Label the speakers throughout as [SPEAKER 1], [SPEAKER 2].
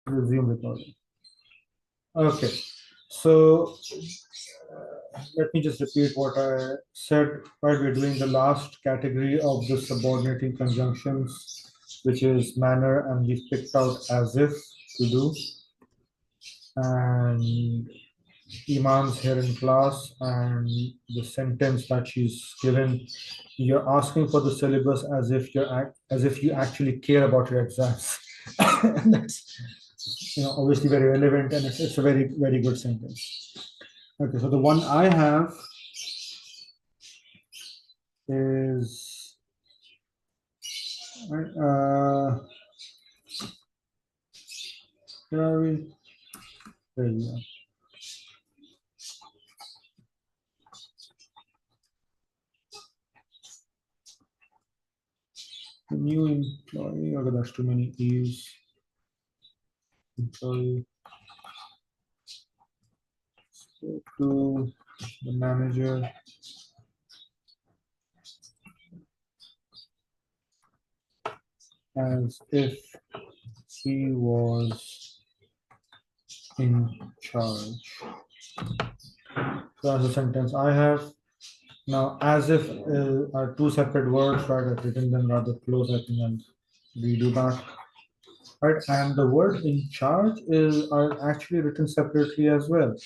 [SPEAKER 1] Resume recording. Okay, so let me just repeat what I said. Right, we're doing the last category of the subordinating conjunctions, which is manner, and we've picked out as if to do. And Iman's here in class, and the sentence that she's given, you're asking for the syllabus as if as if you actually care about your exams. And that's obviously very relevant, and it's a very good sentence. Okay, so the one I have is where are we? There we are. The new employee. Okay, that's too many E's. Employee. Go to the manager. As if he was in charge. So that's the sentence I have. Now, as if are two separate words, right? I've written them rather close, I think, and redo that. Right, and the word in charge are actually written separately as well,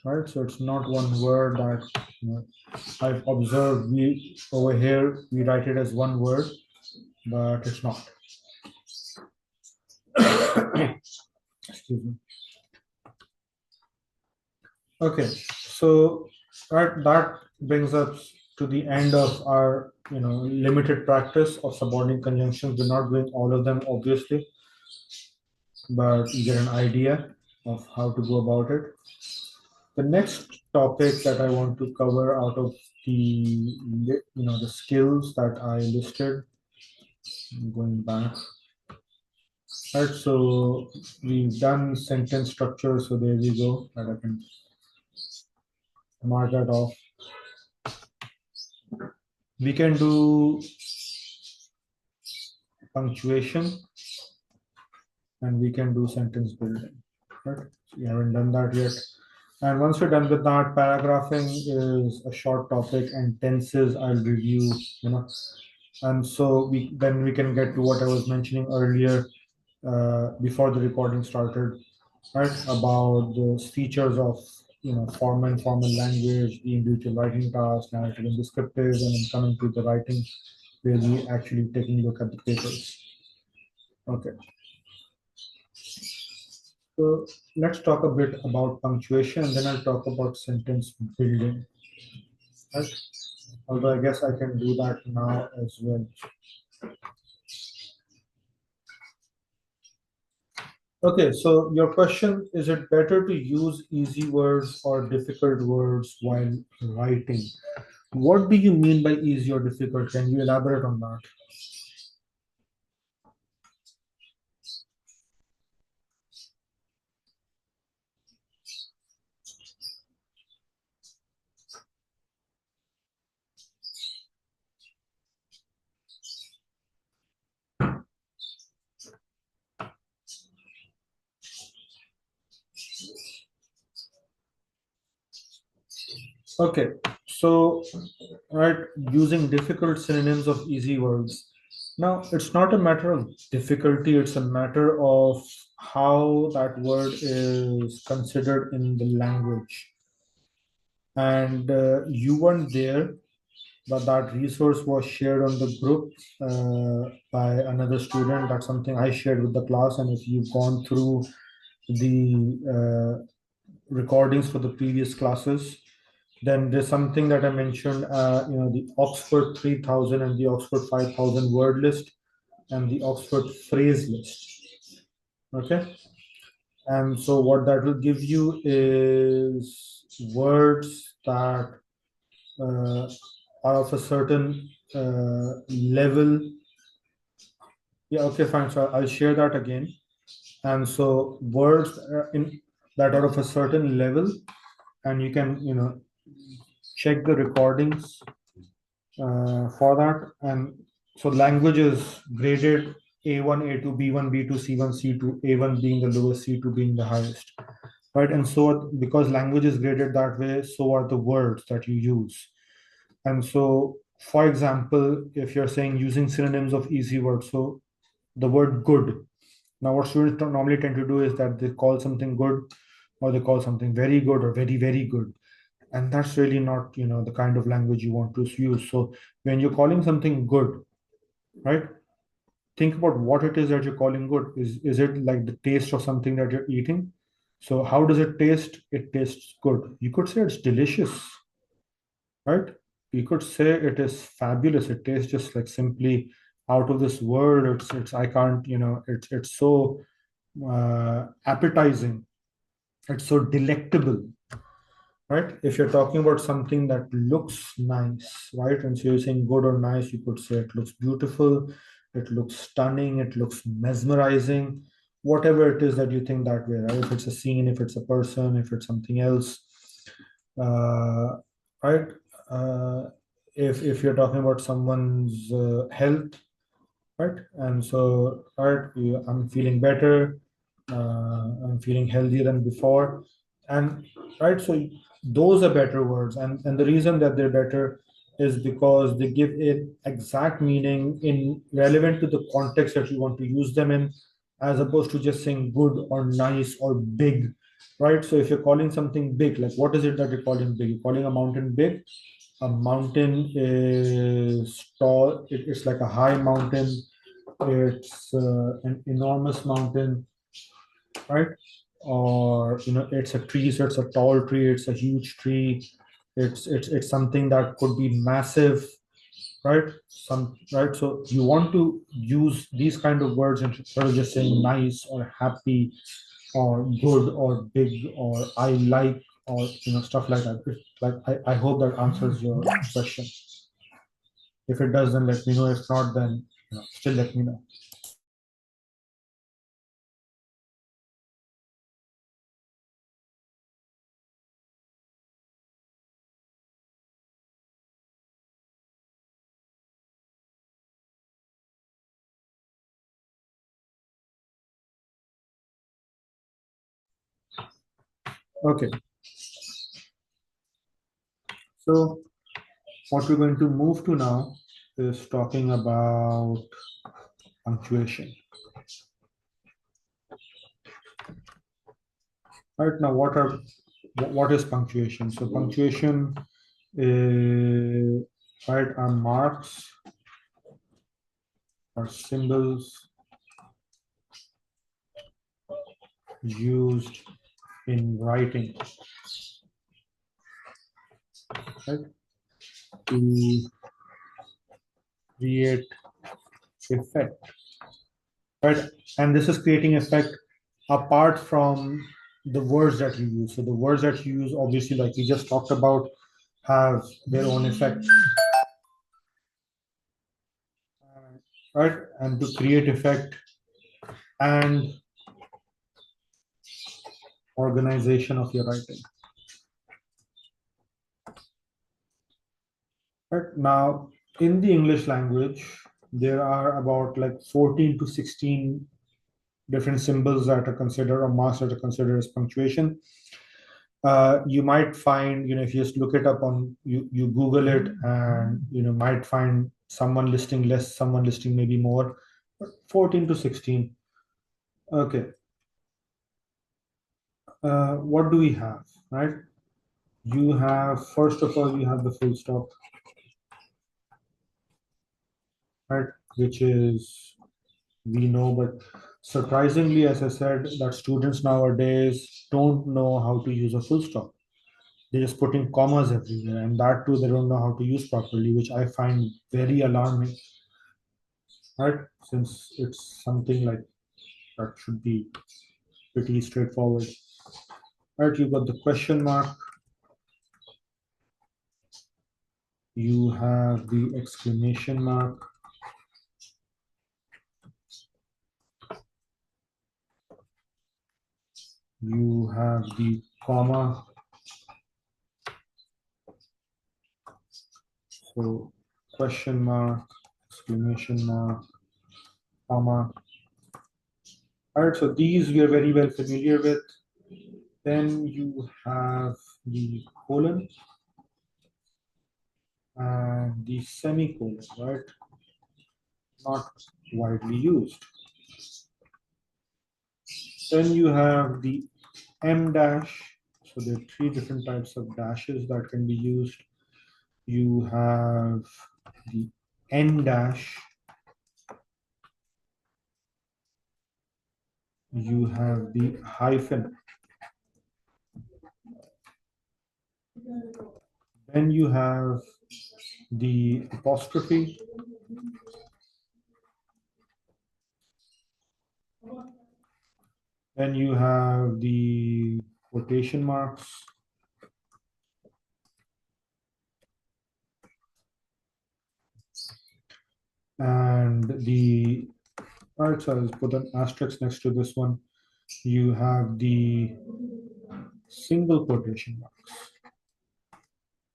[SPEAKER 1] right? So it's not one word that I've observed. We over here we write it as one word, but it's not. Excuse me. Okay, so that brings us to the end of our limited practice of subordinate conjunctions. We're not doing all of them, obviously, but you get an idea of how to go about it. The next topic that I want to cover out of the skills that I listed, I'm going back. Right, so we've done sentence structure, so there we go. That I can mark that off. We can do punctuation, and we can do sentence building. Right, so we haven't done that yet. And once we're done with that, paragraphing is a short topic, and tenses I'll review. And so we can get to what I was mentioning earlier before the recording started, right? About the features of formal and informal language, the individual writing task, narrative and descriptive, and then coming to the writing, where we actually taking a look at the papers. Okay. So let's talk a bit about punctuation, and then I'll talk about sentence building. Right? Although I guess I can do that now as well. Okay, so your question, is it better to use easy words or difficult words while writing? What do you mean by easy or difficult? Can you elaborate on that? Okay, so right, using difficult synonyms of easy words. Now, it's not a matter of difficulty, it's a matter of how that word is considered in the language. And you weren't there, but that resource was shared on the group by another student. That's something I shared with the class. And if you've gone through the recordings for the previous classes, then there's something that I mentioned, the Oxford 3000 and the Oxford 5000 word list and the Oxford phrase list. Okay. And so what that will give you is words that are of a certain level. Yeah, okay, fine. So I'll share that again. And so words that are of a certain level, and you can, check the recordings for that. And so language is graded A1, A2, B1, B2, C1, C2, A1 being the lowest, C2 being the highest, right? And so because language is graded that way, so are the words that you use. And so, for example, if you're saying using synonyms of easy words, so the word good. Now, what students normally tend to do is that they call something good, or they call something very good, or very, very good. And that's really not, the kind of language you want to use. So when you're calling something good, right? Think about what it is that you're calling good. Is it like the taste of something that you're eating? So how does it taste? It tastes good. You could say it's delicious, right? You could say it is fabulous. It tastes just like simply out of this world. It's I can't, it's so appetizing. It's so delectable, right? If you're talking about something that looks nice, right? And so you're saying good or nice, you could say it looks beautiful, it looks stunning, it looks mesmerizing, whatever it is that you think that way, right? If it's a scene, if it's a person, if it's something else, uh, right? Uh, if you're talking about someone's health, right? And so, right, I'm feeling better, I'm feeling healthier than before, and right, so those are better words, and the reason that they're better is because they give it exact meaning in relevant to the context that you want to use them in, as opposed to just saying good or nice or big, right? So if you're calling something big, like what is it that you're calling big? You're calling a mountain big. A mountain is tall. It's like a high mountain. It's an enormous mountain, right? Or it's a tree, so it's a tall tree. It's a huge tree. It's something that could be massive, right? Right. So you want to use these kind of words instead of just saying nice or happy or good or big or I like or stuff like that. Like I hope that answers your question. If it does, then let me know. If not, then still let me know. Okay, so what we're going to move to now is talking about punctuation. Right now, what is punctuation? So punctuation is, right, are marks or symbols used in writing, right, to create effect, right? And this is creating effect apart from the words that you use. So the words that you use, obviously, like we just talked about, have their own effect, right? And to create effect and organization of your writing. Right now, in the English language, there are about like 14 to 16 different symbols that are considered, or marks that are considered as punctuation. You might find, if you just look it up on you Google it, and might find someone listing less, someone listing maybe more, but 14 to 16. Okay. What do we have, right? You have, first of all, you have the full stop, right? Which is, we know, but surprisingly, as I said, that students nowadays don't know how to use a full stop. They're just putting commas everywhere, and that too, they don't know how to use properly, which I find very alarming, right? Since it's something like that should be pretty straightforward. Right, you've got the question mark, you have the exclamation mark, you have the comma. So question mark, exclamation mark, comma, All right, so these we are very well familiar with. Then you have the colon and the semicolon, right? Not widely used. Then you have the M dash. So there are three different types of dashes that can be used. You have the N dash. You have the hyphen. Then you have the apostrophe. Then you have the quotation marks. And the, all right, so I'll put an asterisk next to this one. You have the single quotation marks.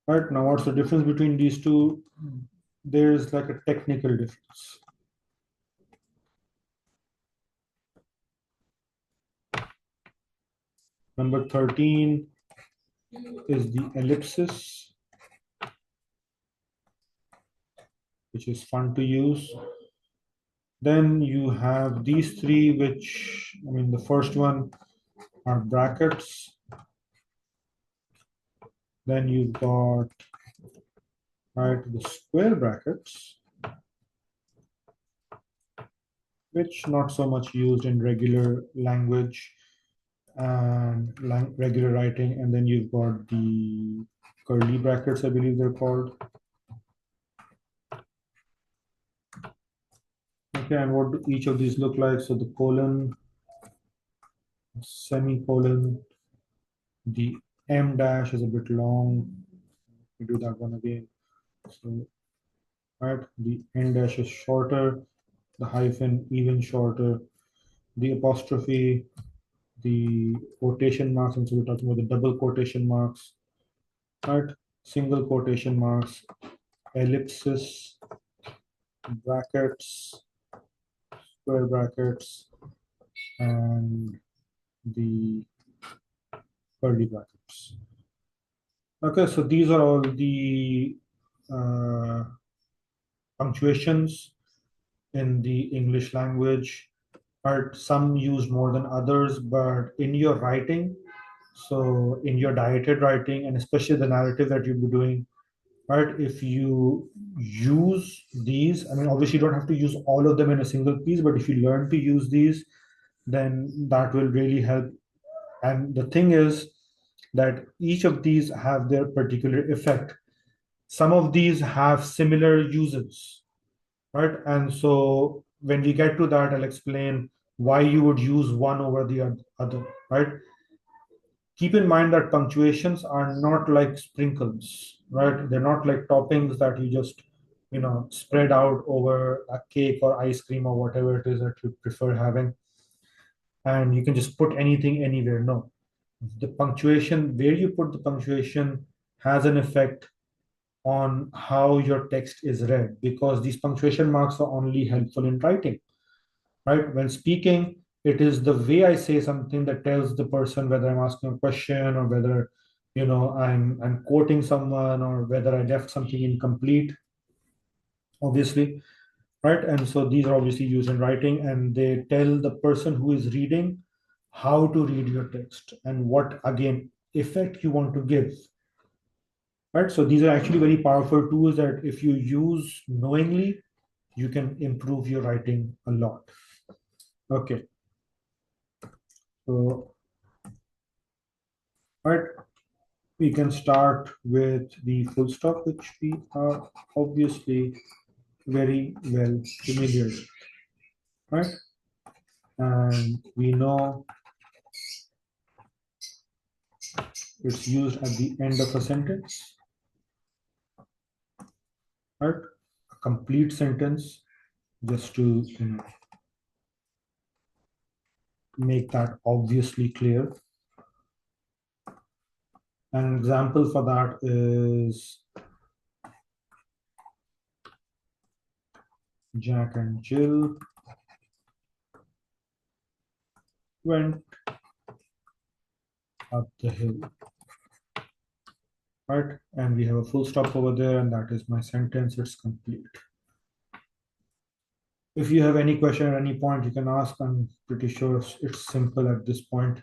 [SPEAKER 1] Right now, what's the difference between these two? There's like a technical difference. Number 13 is the ellipsis, which is fun to use. Then you have these three, which, I mean, the first one are brackets. Then you've got, right, the square brackets, which not so much used in regular language and regular writing. And then you've got the curly brackets, I believe they're called. Okay, and what do each of these look like? So the colon, semicolon, the M dash is a bit long. We do that one again. So, right, the N dash is shorter, the hyphen even shorter, the apostrophe, the quotation marks, and so we're talking about the double quotation marks, right? Single quotation marks, ellipsis, brackets, square brackets, and the curly brackets. Okay, so these are all the uh, punctuations in the English language. Are some used more than others, but in your writing, so in your dieted writing, and especially the narrative that you'll be doing, right? If you use these, I mean, obviously you don't have to use all of them in a single piece, but if you learn to use these, then that will really help. And the thing is that each of these have their particular effect. Some of these have similar uses, right? And so when we get to that, I'll explain why you would use one over the other, right? Keep in mind that punctuations are not like sprinkles, right? They're not like toppings that you just, spread out over a cake or ice cream or whatever it is that you prefer having. And you can just put anything anywhere. No, the punctuation, where you put the punctuation has an effect on how your text is read, because these punctuation marks are only helpful in writing, right? When speaking, it is the way I say something that tells the person whether I'm asking a question or whether, I'm quoting someone or whether I left something incomplete, obviously, right? And so these are obviously used in writing, and they tell the person who is reading how to read your text and what, again, effect you want to give, right? So these are actually very powerful tools that if you use knowingly, you can improve your writing a lot. Okay, so, right, we can start with the full stop, which we are obviously very well familiar with, right? And we know it's used at the end of a sentence, right? A complete sentence, just to make that obviously clear. An example for that is Jack and Jill went up the hill, right? And we have a full stop over there, and that is my sentence. It's complete. If you have any question at any point, you can ask. I'm pretty sure it's simple at this point,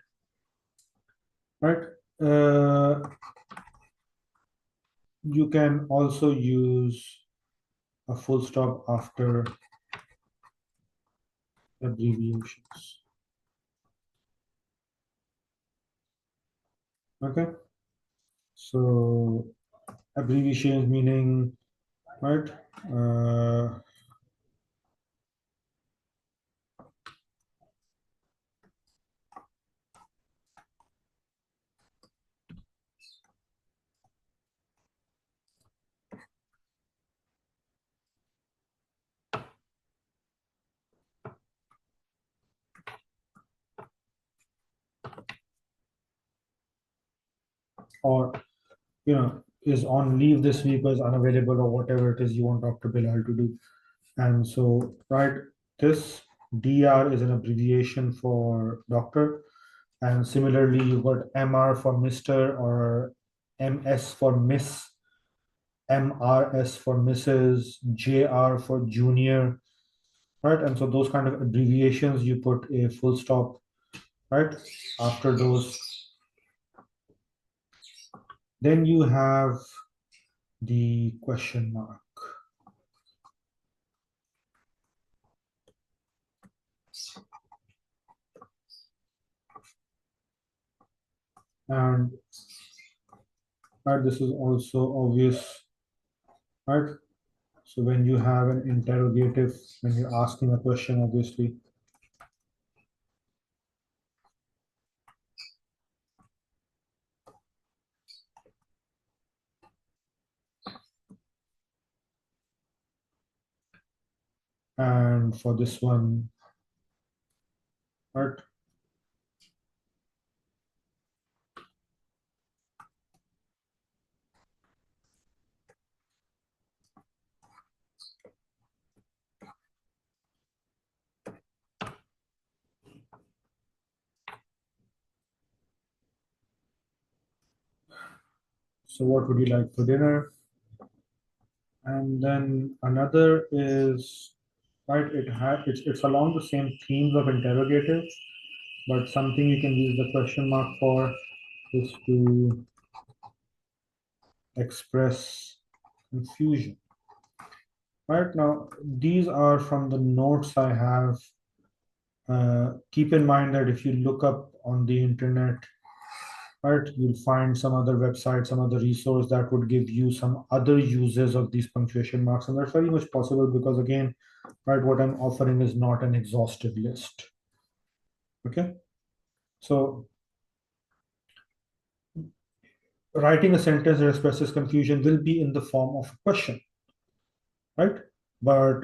[SPEAKER 1] right? You can also use a full stop after abbreviations. Okay, so abbreviations meaning, right? Or is on leave this week or is unavailable or whatever it is you want Dr. Bilal to do. And so, right, this DR is an abbreviation for doctor. And similarly, you've got MR for Mr. or MS for Miss, MRS for Mrs., JR for junior, right? And so those kind of abbreviations, you put a full stop, right, after those. Then you have the question mark. And right, this is also obvious, right? So when you have an interrogative, when you're asking a question, obviously. And for this one, right? So what would you like for dinner? And then another is, right, it's along the same themes of interrogative, but something you can use the question mark for is to express confusion. Right now, these are from the notes I have. Keep in mind that if you look up on the internet, right, you'll find some other website, some other resource that would give you some other uses of these punctuation marks. And that's very much possible because, again, right, what I'm offering is not an exhaustive list. Okay. So writing a sentence that expresses confusion will be in the form of a question, right? But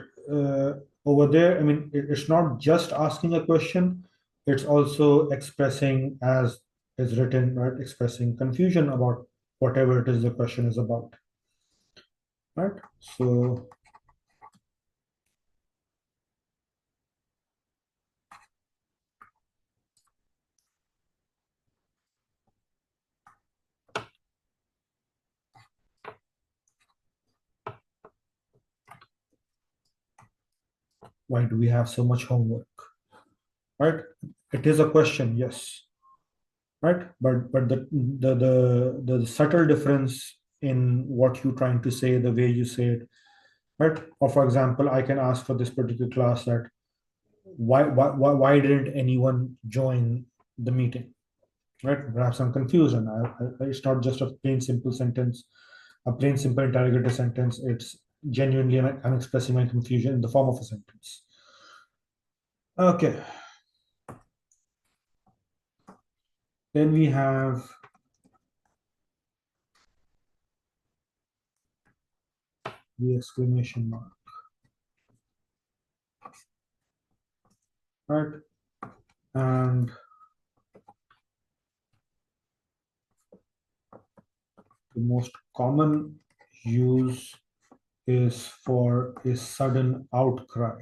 [SPEAKER 1] over there, I mean, it's not just asking a question, it's also expressing, as is written, right, expressing confusion about whatever it is the question is about, right? So why do we have so much homework, right? It is a question, yes, right? But the subtle difference in what you're trying to say, the way you say it, right? Or for example, I can ask for this particular class that why didn't anyone join the meeting, right? Perhaps I'm confused, and it's not just a plain simple sentence, a plain simple interrogative sentence. It's genuinely I'm expressing my confusion in the form of a sentence. Okay. Then we have the exclamation mark, right? And the most common use is for a sudden outcry,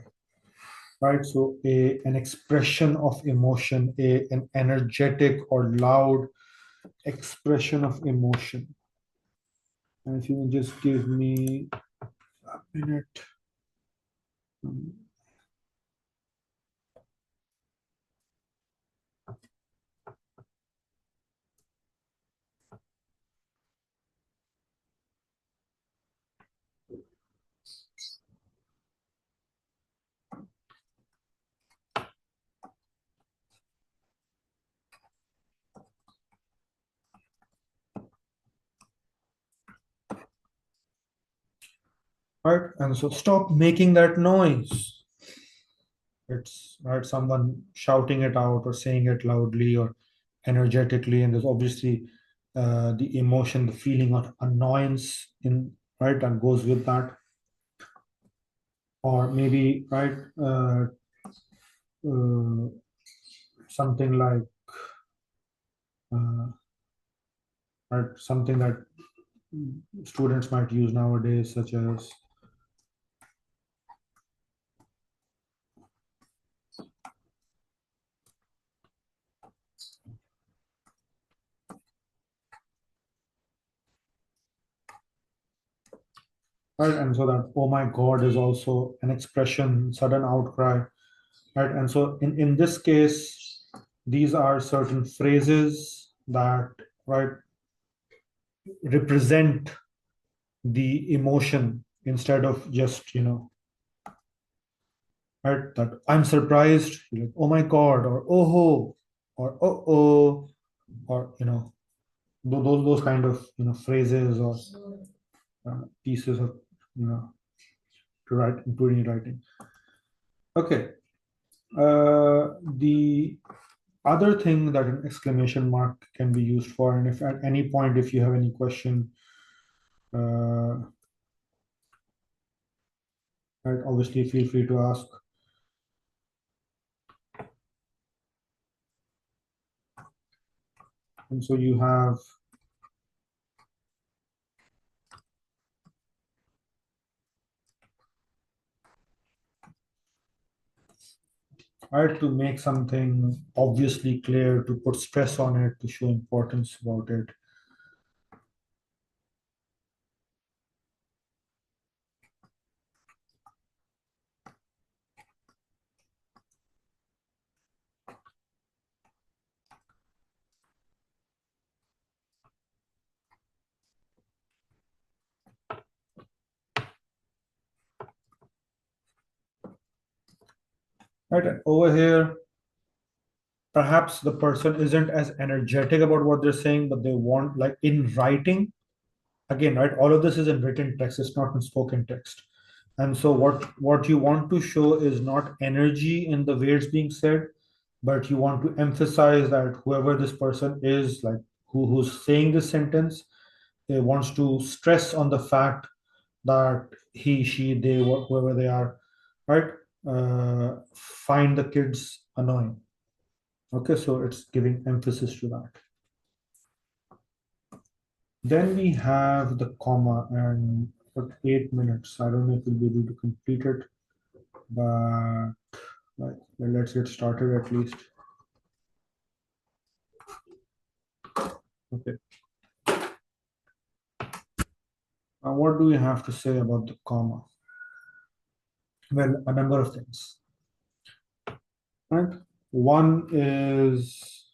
[SPEAKER 1] right? So an expression of emotion, an energetic or loud expression of emotion. And if you can just give me a minute. Right? And so stop making that noise. It's right, someone shouting it out or saying it loudly or energetically, and there's obviously the emotion, the feeling of annoyance in right that goes with that, or maybe right uh, something like uh, right, something that students might use nowadays, such as right, and so that oh my God is also an expression, sudden outcry, right, and so in this case, these are certain phrases that right represent the emotion instead of just right that I'm surprised, like oh my God, or oh ho, or oh, or those kind of phrases or pieces of you know to write, including writing. Okay. The other thing that an exclamation mark can be used for, and if at any point if you have any question, uh, right, obviously feel free to ask. And so you have right to make something obviously clear, to put stress on it, to show importance about it. Right, and over here, perhaps the person isn't as energetic about what they're saying, but they want, like in writing, again, right, all of this is in written text, it's not in spoken text. And so what you want to show is not energy in the way it's being said, but you want to emphasize that whoever this person is, like who's saying this sentence, they wants to stress on the fact that he, she, they, whoever they are, right, find the kids annoying. Okay, so it's giving emphasis to that. Then we have the comma, and for 8 minutes. I don't know if we'll be able to complete it, but let's get started at least. Okay. Now, what do we have to say about the comma? Well, a number of things, right? One is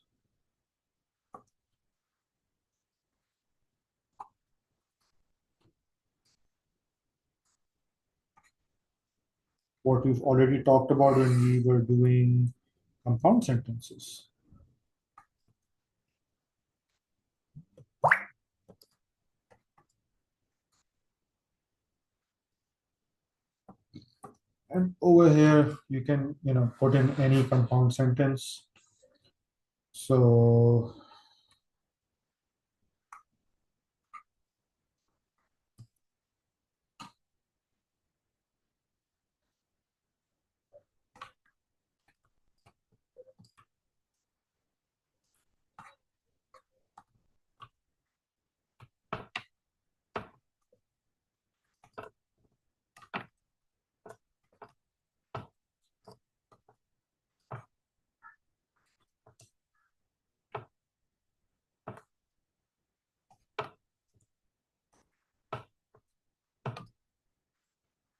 [SPEAKER 1] what we've already talked about when we were doing compound sentences. And over here, you can, put in any compound sentence. So,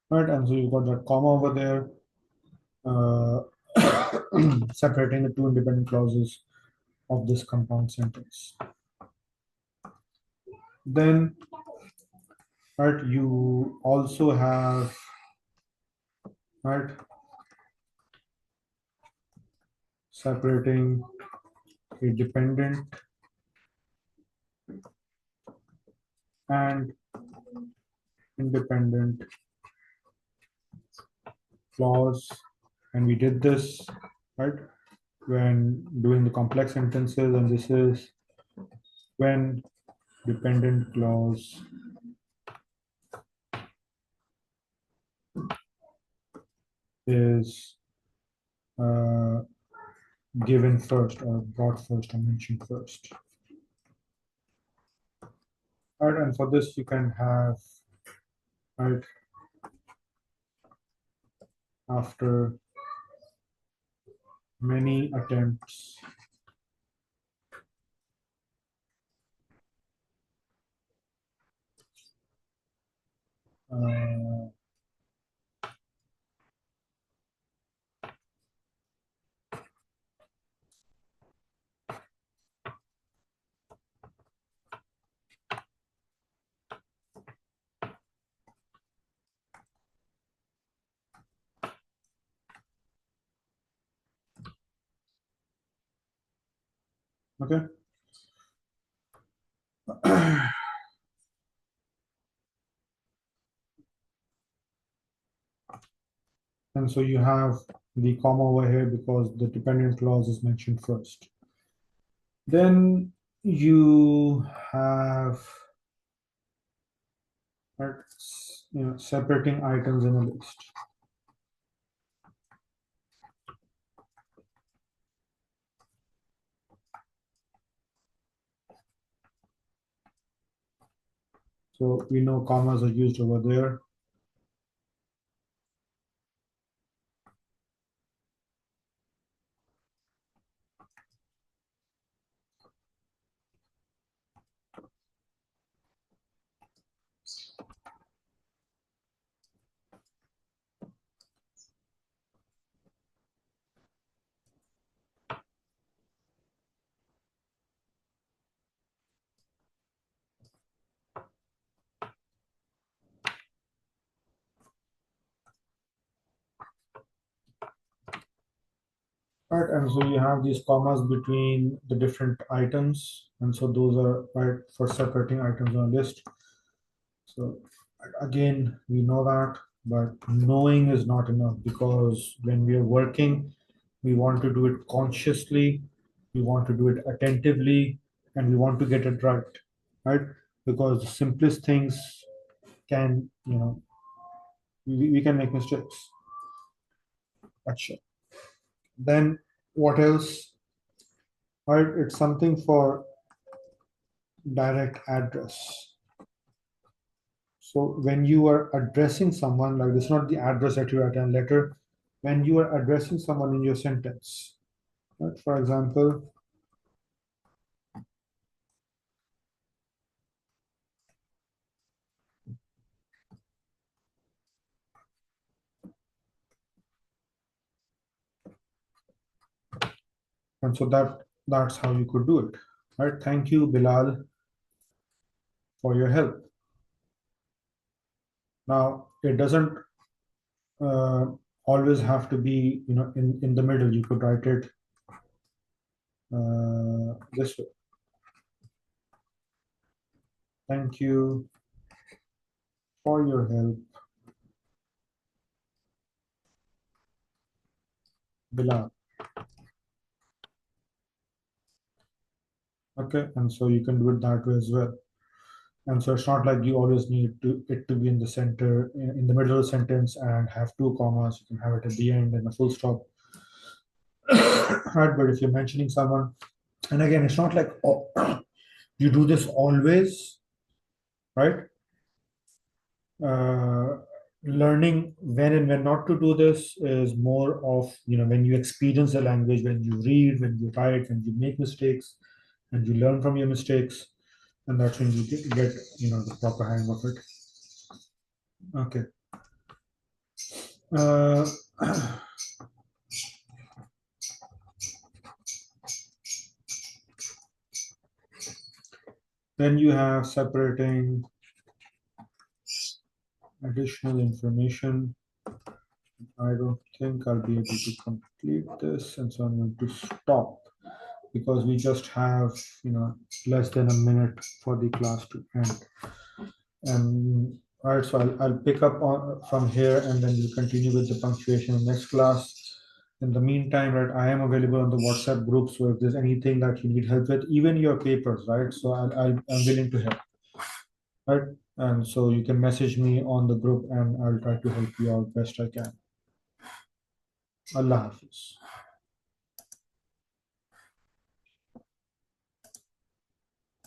[SPEAKER 1] right? And so you've got that comma over there, uh, separating the two independent clauses of this compound sentence. Then, right, you also have, right, separating a dependent and independent clause. And we did this, right, when doing the complex sentences, and this is when dependent clause is uh, given first or brought first or mentioned first. Right, and for this you can have, right, after many attempts, uh, okay. And so you have the comma over here because the dependent clause is mentioned first. Then you have, right, separating items in a list. So we know commas are used over there. Right, and so you have these commas between the different items, and so those are right for separating items on a list. So again, we know that, but knowing is not enough because when we are working, we want to do it consciously, we want to do it attentively, and we want to get it right? Because the simplest things can, we can make mistakes. Gotcha. Then what else? Right, it's something for direct address. So when you are addressing someone, like this is not the address that you write in a letter, when you are addressing someone in your sentence, right? For example, and so that's how you could do it, right? Thank you, Bilal, for your help. Now it doesn't uh, always have to be, in the middle. You could write it this way. Thank you for your help, Bilal. Okay, and so you can do it that way as well. And so it's not like you always need it to be in the center, in the middle of the sentence and have two commas. You can have it at the end and a full stop. Right, but if you're mentioning someone, and again, it's not like you do this always, right? Uh, Learning when and when not to do this is more of, when you experience the language, when you read, when you write, when you make mistakes, and you learn from your mistakes, and that's when you get the proper hang of it. Okay. Uh, then you have separating additional information. I don't think I'll be able to complete this, and so I'm going to stop because we just have, less than a minute for the class to end. And all right, so I'll pick up on from here, and then we'll continue with the punctuation in next class. In the meantime, right, I am available on the WhatsApp group, so if there's anything that you need help with, even your papers, right, so I'm willing to help, right? And so you can message me on the group, and I'll try to help you out best I can. Allah Hafiz.